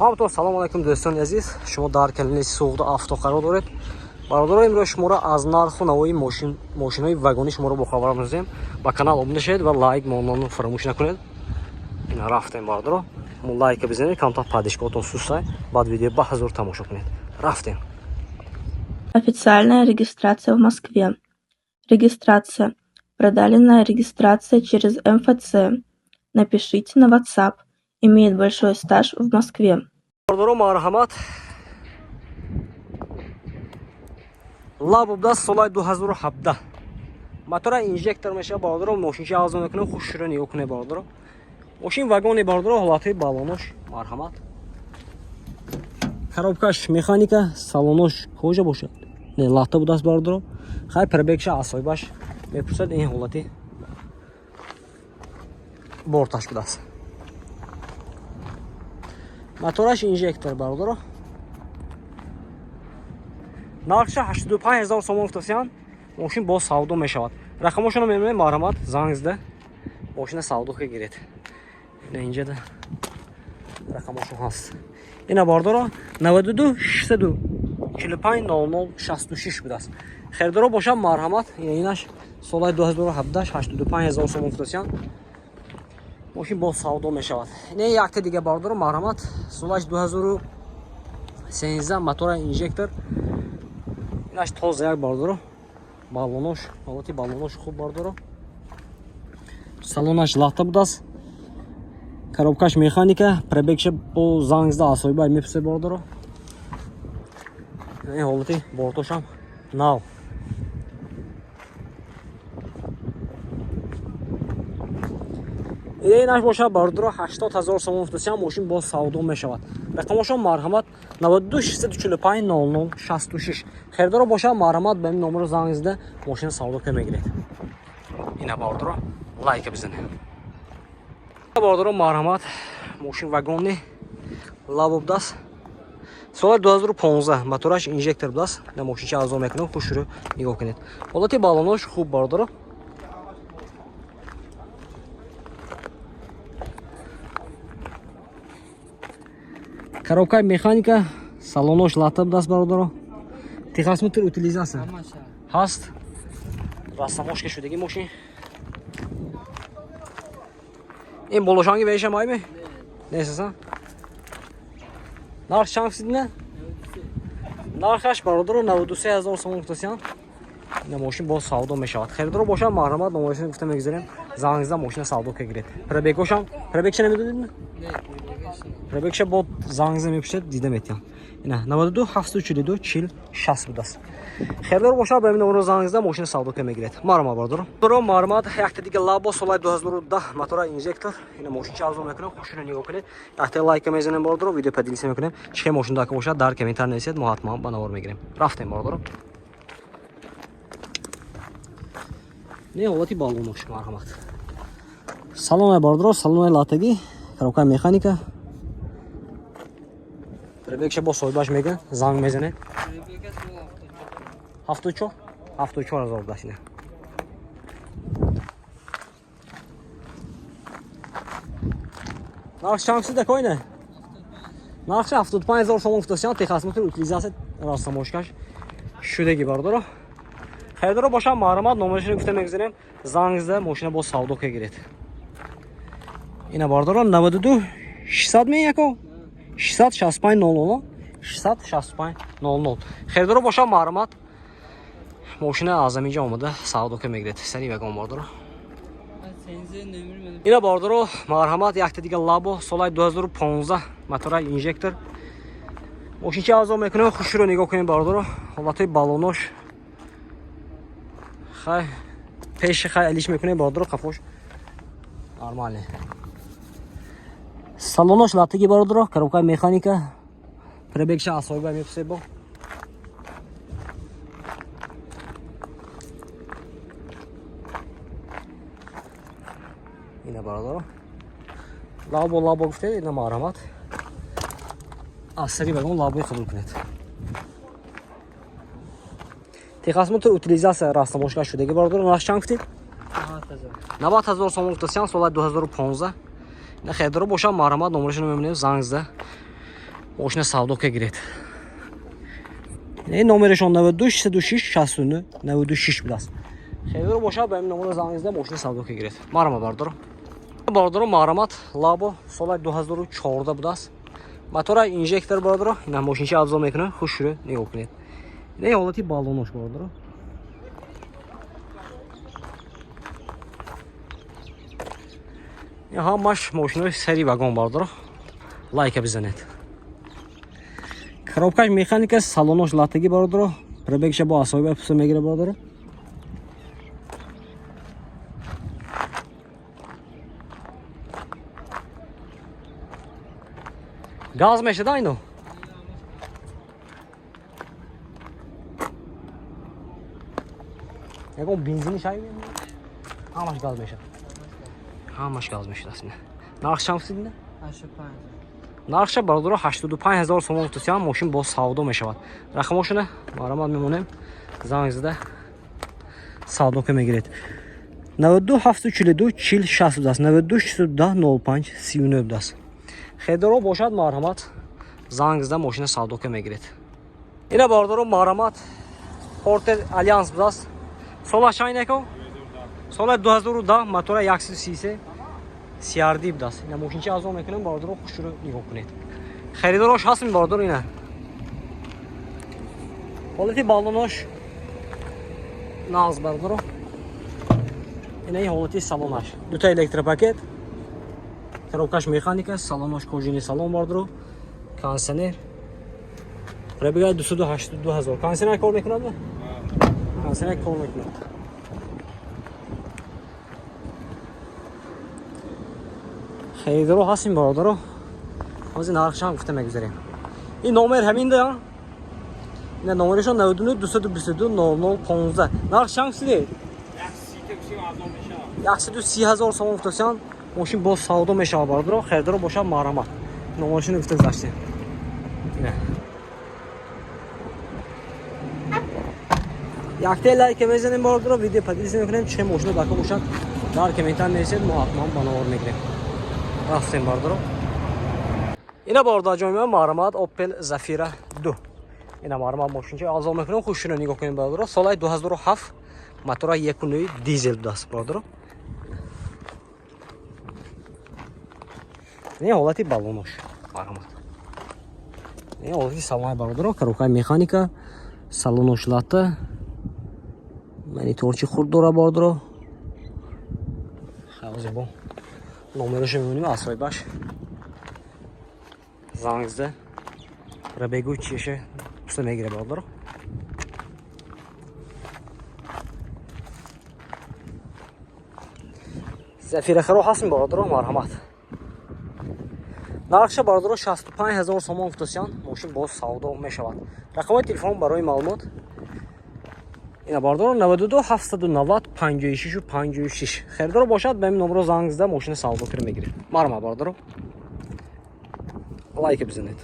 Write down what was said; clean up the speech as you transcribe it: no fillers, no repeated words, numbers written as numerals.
ҳаматон салом алайкум дӯстони азиз, шумо дар канали Суғди авто қарор доред. Бародаро, имрӯз шуморо аз нарху навои мошинои вагони шуморо бохабар мезем. Ба канал обуна шавед ва лайк мононро фаромӯш накунед. Ина рафтем бародаро. Мо лайка бизанед, камтар падишкотон сустай, баъд видео баҳзур тамошо кунед. Рафтем. Официальная регистрация в Москве. Регистрация. Продалинная регистрация через МФЦ. Напишите на WhatsApp. Имеет большой стаж в Москве. Бародаро, марҳамат. Лабубда солаи 2017. Мотора инжектор меша бародаро, мошинчи авзон мекунем, хушро нигоҳ кунед бародаро. Мошин вагони бародаро, ҳолати балонош, марҳамат. Коробкаш механика, салонош кожа бошад. Не, лата будааст бародаро. Хай пробегша асоибаш мепурсад, ин ҳолати борташ будааст. Мотораш инжектор бародаро. Нархша 85 000 сомон гуфтасиян. Мошин боз савдо мешавад. Рақамошоно мемонед, марҳамат, занг зида мошина савдока гиред. Ина инҷада рақамошон ҳаст. Ина бародаро 92 602 45 00 66 будааст. Хердоро бошад, марҳамат. Инаш солаи 2017 85 000 сомон гуфтасиян. мошин боз савдо мешавад. Не якта дига бародаро, марҳамат. Солаи 2013 мотора инжектор. Инаш тоза як бародаро. Балонош, ҳолати балонош хуб бародаро. Салонаш лата будааст. Коробкаш механика, пробегша бо зангзда асоиба мепурсед бародаро. Ин ҳолати бортошам нав. Инаш бошад бародаро, 80 000 сомон гуфтасиян, мошин боз савдо мешавад. Рақамошон марҳамат 92 645 00 66. Хердоро бошад, марҳамат, ба ин номеро занг зида мошина савдока мегиред. Ина бародаро, лайка бизанед. Бародаро, марҳамат, мошин вагони лабо будааст. Соли 2015 мотораш инжектор будааст. На мошинчи авзон мекунем, хушро нигоҳ кунед. ҳолати балонош хуб бародаро. Коробка механика, салонош лата будааст бародаро. Техосмотр утилизация ҳаст. Расамошка шудаги мошин. ин болошанги веша майме? Несасан? Нарх чанд гуфтидина? Нархаш бародаро 93 000 сомон гуфтасиян. Ина мошин боз савдо мешавад. Херидоро бошад, марҳамат, номерашон гуфта мегузарем. Зангзда мошина савдо гиред. Пробегошам, пробегша намедодидна? Пробегша бо зангзда мепушад, дида метиям. Ина 92 742 40 60 будааст. Херидоро бошад, ба ин номеро зангзда мошина савдока мегиред. Марҳамат бародаро. Бародаро, марҳамат, якта дига лабо солаи 2010 мотора инжектор. Ина мошинчи авзон мекунем, хушро нигоҳ кунед. Якта лайка мезанем бародаро, видео падилиса мекунем. Чихе мошин дака бошад, дар комментар нависед, мо ҳатман ба навор мегирем. Рафтем бародаро. Не ҳолати балонош, марҳамат. Салони бародаро, салони латагӣ, коробка механика. Пробегша бо соҳибаш меган, занг мезанед. 74 000 будааст. ина нарх чанд гуфтида коина? Нархша 75 000 сомон гуфтасиян. Техосмотр утилизация расамошкаш шудаги бародаро. Херидоро бошад, марҳамат, номерашон гуфта мегузарем. Зангзда мошина бо савдока гиред. ина бародаро 92 600 меяко 665 00 665 00. Херидоро бошад, марҳамат, мошина аз аминҷа омада савдока мегиред. Сари вагон бародаро. ина бародаро, марҳамат, якта дига лабо солаи 2015 мотора инжектор. мошинчи авзон мекунем, хушро нигоҳ кунем бародаро. ҳолати балонош хай пеши хай алиш мекунем бародаро, қафош нормальне. салонош латаги бародаро, коробка механика, пробегша асоиба мепурсед бо. ина бародаро, лабо гуфтед, ина марҳамат, аз сари вагон лабои қабул кунед. Техосмотр утилизация расамошка шудаги бародаро. Нарх чанд гуфтед? 90 000 сомон гуфтасиян. Соли 2015. Херидоро бошад, марҳамат, номерашон мемонем, занг зида ماشین سودا که گرید. این نمرشون 92 36 69 96 بود است. خیلی رو باشه به این نمره زنگ زده ماشین سودا که گرید. مارم باردارم. باردارم مارامات لابو سال 2014 بود است. موتور اینژکتور باردارم. این ماشین چه افزار میکنه خوش شده نگاه کنید. این حالتی بالونش باردارم. این همش ماشین سری واگن باردارم. لایک بزنید. коробкаш механика салонош латтагӣ бародаро пробегша бо асоиба пуса мегире бародаро газ мешада ино ягон бензини шай ҳамаш газ мешад ҳамаш газ мешад нарх чанд фусидина 85 нархша бародаро 85000 сомон гуфтасиям мошин бо савдо мешавад. Рақамошона марамат мемонем. Занг зада савдо ка мегиред. 92 742 40 60 даст. 92 610 05 39 даст. Хедоро бошад марамат. Занг зада мошина савдо ка мегиред. Ина бародаро марамат Porter Alliance даст. Сола шайнеко. Сола 2010 мотора 133 CRD даст. Ина мошин чи азо мекунем бародаро хушро нигоҳ кунед. Харидорош ҳастин бародаро ина. Ҳолати балонош нағз бародаро. Ина ҳолати салонаш. Дута электропакет. Коробкаш механика, салонош кожини салон бародаро. Кондиционер. Пробега 282000. Кондиционер кор мекунад? Кондиционер кор мекунад. خیلی‌دارو هستیم برادرو. از نرخشان گفته میگذاریم. این نمره همین ده. این نمرهشون 99 222 0015. نرخشان چیه؟ 130000 سوم گفتن. ماشین با سودا میشه برادرو. خیلی‌دارو باشه مرامت. نمرهشون گفته گذاشتیم. نه. یک لایک میزنیم برادرو. ویدیو پادیش میکنیم چه ماشین داخل باشد. در کامنت می‌نویسید ما حتما بنوار میگیریم. Rastlayın bardır o. Yine barda cümle maramat Opel Zafira 2. Yine maramat maşinçi az olmak için hoşuna nigah koyun bardır o. Solay 2007 motora 1.9 dizel das bardır o. Ne olati balonoş maramat. Ne olati salon bardır o. Коробка mexanika salonoşlatı. Monitorchi xurd dora bardır o. Xavzi bu. Номерش می‌بینیم اسای باش زنگزده پربگو چیشه پس میگیره بالا زفیر خرو هستیم بالا مرحمت نرخش بالا 65000 سوم گفتن ماشین باز سودا میشود رقم تلفن برای معلومات اینا باردار 92 790 56 و 56 خریدار باشد به این نمره زنگ زده ماشین سودا کنه میگیره مرما باردار لایک بزنید